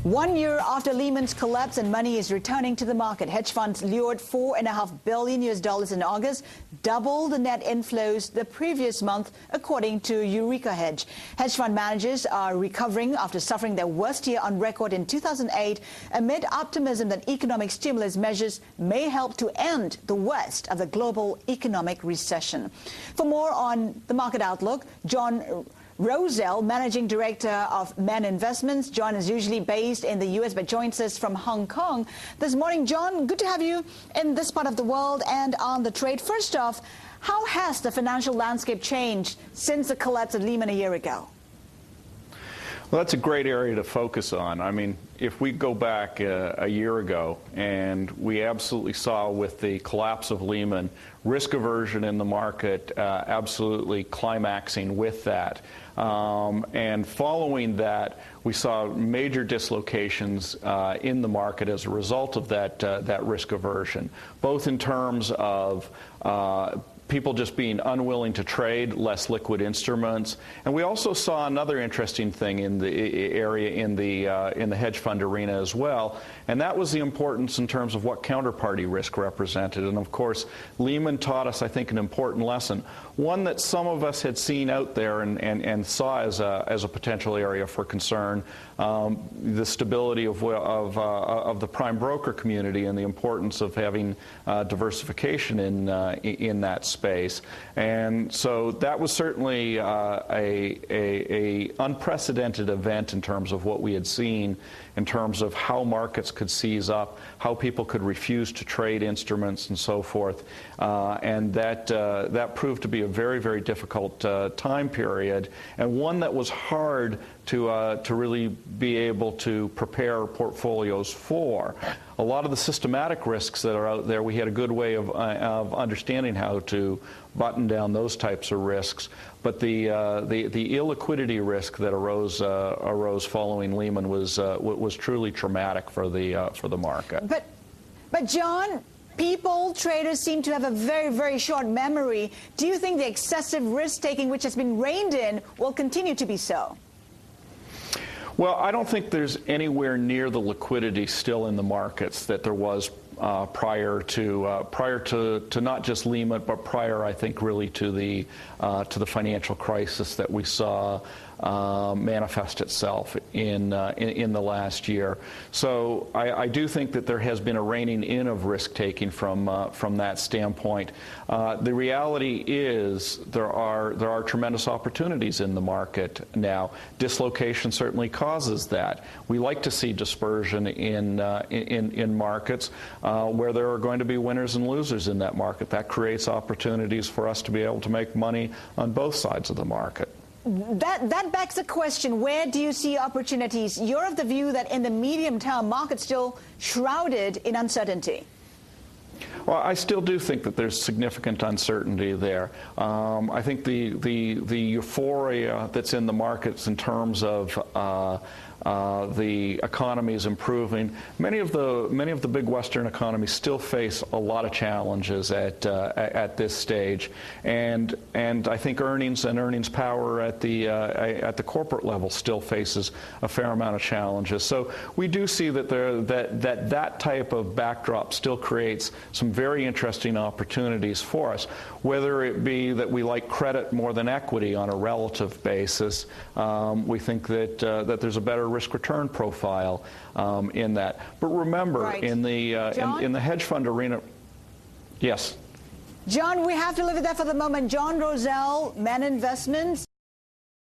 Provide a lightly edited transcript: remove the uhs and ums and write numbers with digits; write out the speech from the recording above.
1 year after Lehman's collapse and money is returning to the market, hedge funds lured $4.5 billion in August, double the net inflows the previous month, according to Eureka Hedge. Hedge fund managers are recovering after suffering their worst year on record in 2008, amid optimism that economic stimulus measures may help to end the worst of the global economic recession. For more on the market outlook, John Rosell, Managing Director of Men Investments. John is usually based in the U.S. but joins us from Hong Kong this morning. John, good to have you in this part of the world and on the trade. First off, how has the financial landscape changed since the collapse of Lehman a year ago? Well, that's a great area to focus on. I mean, if we go back a year ago, and we absolutely saw with the collapse of Lehman, risk aversion in the market absolutely climaxing with that. And following that, we saw major dislocations in the market as a result of that risk aversion, both in terms of people just being unwilling to trade, less liquid instruments, and we also saw another interesting thing in the area in the hedge fund arena as well, and that was the importance in terms of what counterparty risk represented. And of course, Lehman taught us, I think, an important lesson, one that some of us had seen out there and saw as a potential area for concern, the stability of the prime broker community and the importance of having diversification in that space. And so that was certainly a unprecedented event in terms of what we had seen, in terms of how markets could seize up, how people could refuse to trade instruments and so forth. And that proved to be a very, very difficult time period, and one that was hard to really be able to prepare portfolios for. A lot of the systematic risks that are out there, we had a good way of understanding how to button down those types of risks. But the illiquidity risk that arose following Lehman was truly traumatic for the market. But John, people, traders seem to have a very, very short memory. Do you think the excessive risk-taking which has been reined in will continue to be so? Well, I don't think there's anywhere near the liquidity still in the markets that there was prior to not just Lehman, but prior, I think, really to the financial crisis that we saw manifest itself in the last year. So I do think that there has been a reining in of risk-taking from that standpoint. The reality is there are tremendous opportunities in the market now. Dislocation certainly causes that. We like to see dispersion in markets where there are going to be winners and losers in that market. That creates opportunities for us to be able to make money on both sides of the market. That begs the question, where do you see opportunities? You're of the view that in the medium term, market's still shrouded in uncertainty. Well, I still do think that there's significant uncertainty there. I think the euphoria that's in the markets in terms of the economy is improving. Many of the big Western economies still face a lot of challenges at this stage, and I think earnings and earnings power at the corporate level still faces a fair amount of challenges. So we do see that that type of backdrop still creates some very interesting opportunities for us, whether it be that we like credit more than equity on a relative basis. We think that there's a better risk-return profile in that. But remember, right. in the hedge fund arena, yes. John, we have to leave it there for the moment. John Rosell, Men Investments.